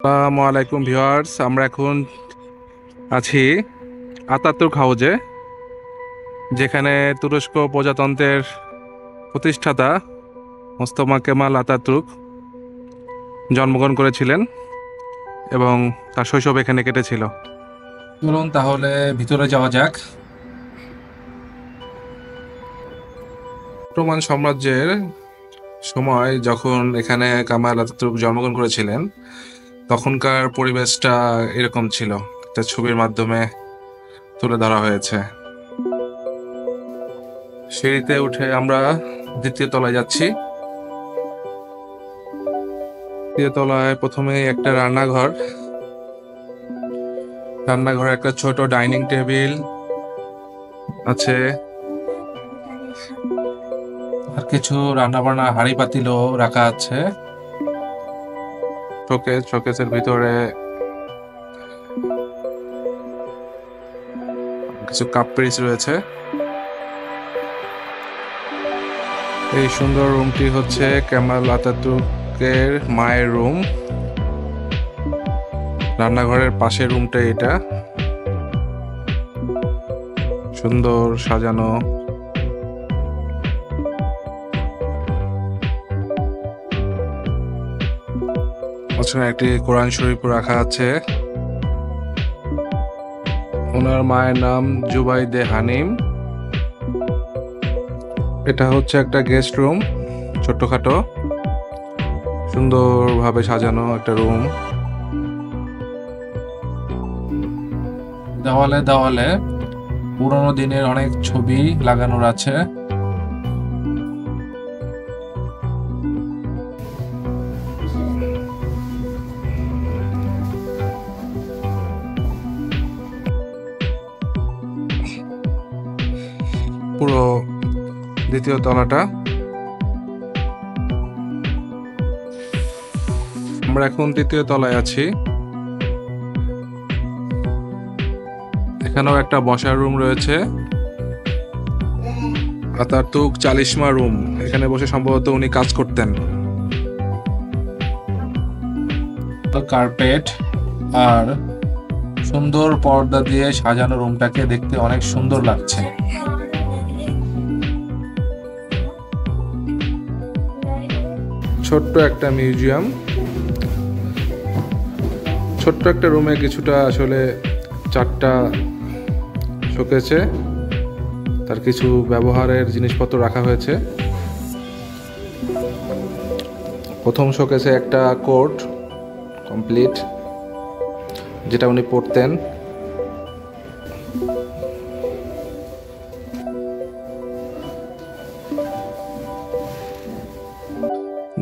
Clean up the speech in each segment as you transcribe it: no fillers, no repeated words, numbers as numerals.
আসসালামু আলাইকুম ভিউয়ার্স, আমরা এখন আছি আতাতুর্ক হাউজে, যেখানে তুরস্ক প্রজাতন্ত্রের প্রতিষ্ঠাতা মোস্তফা কেমাল আতাতুর্ক জন্মগ্রহণ করেছিলেন এবং তার শৈশব এখানে কেটেছিল। চলুন তাহলে ভিতরে যাওয়া যাক। অটোমান সাম্রাজ্যের সময় যখন এখানে কামাল আতাতুর্ক জন্মগ্রহণ করেছিলেন, তখনকার পরিবেশটা এরকম ছিল, একটা ছবির মাধ্যমে তুলে ধরা হয়েছে। সিঁড়িতে উঠে আমরা দ্বিতীয় তলায় যাচ্ছি। দ্বিতীয় তলায় প্রথমেই একটা রান্নাঘরে একটা ছোট ডাইনিং টেবিল আছে, আর কিছু রান্নাবান্না হাঁড়ি পাতিলও রাখা আছে। শোকেসের ভিতরে কিছু কাপ পিস রয়েছে। এই সুন্দর রুমটি হচ্ছে কেমাল আতাতুর্কের মায়ের রুম। রান্নাঘরের পাশের রুমটা এটা, সুন্দর সাজানো। ওখানে একটি কোরআন শরীফ রাখা আছে। ওনার মায়ের নাম জুবাইদে হানিম। এটা হচ্ছে একটা গেস্ট রুম, ছোট্টখাটো, সুন্দরভাবে সাজানো একটা রুম। দেওয়ালে দেওয়ালে পুরোনো দিনের অনেক ছবি লাগানোর আছে। পুরো দ্বিতীয় তলাটা। আমরা এখন তৃতীয় তলায় আছি। এখানেও একটা বসার রুম রয়েছে, আতাতুর্ক চালিশমা রুম। এখানে বসে সম্ভবত উনি কাজ করতেন। কার্পেট আর সুন্দর পর্দা দিয়ে সাজানো রুমটাকে দেখতে অনেক সুন্দর লাগছে। ছোট্ট একটা মিউজিয়াম, ছোট্ট একটা রুমে কিছুটা আসলে চারটা শোকেসে তার কিছু ব্যবহারের জিনিসপত্র রাখা হয়েছে। প্রথম শোকেসে একটা কোট কমপ্লিট, যেটা উনি পরতেন।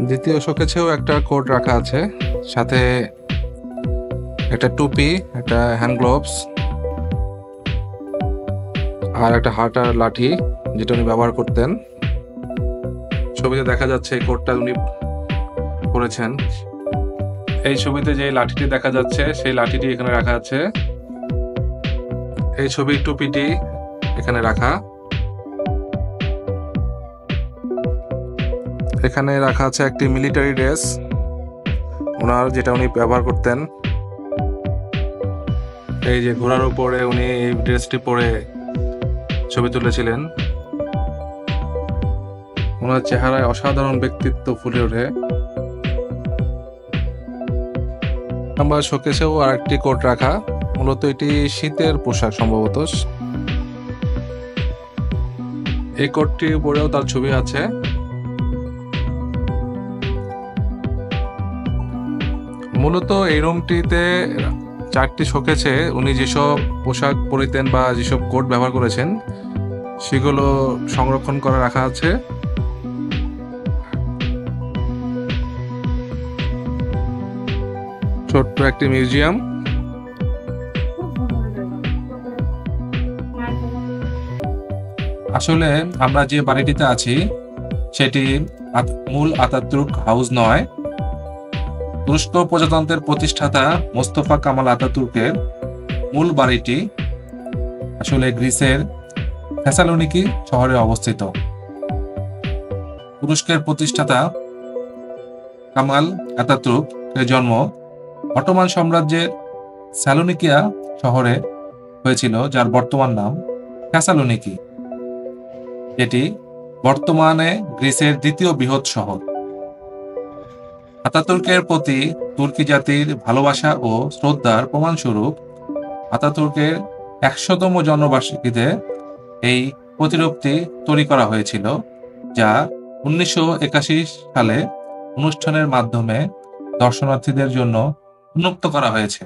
দ্বিতীয় শোকেসেও একটা কোট রাখা আছে, সাথে একটা টুপি, একটা হ্যান্ড গ্লোভস আর একটা হাটার লাঠি, যেটা উনি ব্যবহার করতেন। ছবিতে দেখা যাচ্ছে এই কোটটা উনি পরেছেন। এই ছবিতে যে লাঠিটি দেখা যাচ্ছে সেই লাঠিটি এখানে রাখা আছে। এই ছবির টুপিটি এখানে রাখা। এখানে রাখা আছে একটি মিলিটারি ড্রেস ওনার, যেটা উনি ব্যবহার করতেন। এই যে ঘোড়ার উপরে উনি এই ড্রেসটি পরে ছবি তুলেছিলেন। ওনার চেহারায় অসাধারণ ব্যক্তিত্ব ফুটে ওঠে। আমার শোকেসেও আর একটি কোট রাখা, মূলত এটি শীতের পোশাক সম্ভবত। এই কোটটির উপরেও তার ছবি আছে। মূলত এই রুমটিতে চারটি শোকেসে উনি যেসব পোশাক পরিতেন বা যেসব কোট ব্যবহার করেছেন সেগুলো সংরক্ষণ করে রাখা আছে। ছোট্ট একটি মিউজিয়াম। আসলে আমরা যে বাড়িটিতে আছি সেটি মূল আতাতুর্ক হাউস নয়। তুরস্ক প্রজাতন্ত্রের প্রতিষ্ঠাতা মোস্তফা কামাল আতাতুর্কের মূল বাড়িটি আসলে গ্রিসের থেসালোনিকি শহরে অবস্থিত। তুরস্কের প্রতিষ্ঠাতা কামাল আতাতুর্কের জন্ম অটোমান সাম্রাজ্যের স্যালোনিকিয়া শহরে হয়েছিল, যার বর্তমান নাম থ্যাসালোনিকি। এটি বর্তমানে গ্রিসের দ্বিতীয় বৃহৎ শহর। আতাতুর্কের প্রতি তুর্কি জাতির ভালোবাসা ও শ্রদ্ধার প্রমাণস্বরূপ আতাতুর্কের ১০০তম জন্মবার্ষিকীতে এই প্রতিরূপটি তৈরি করা হয়েছিল, যা ১৯৮১ সালে অনুষ্ঠানের মাধ্যমে দর্শনার্থীদের জন্য উন্মুক্ত করা হয়েছে।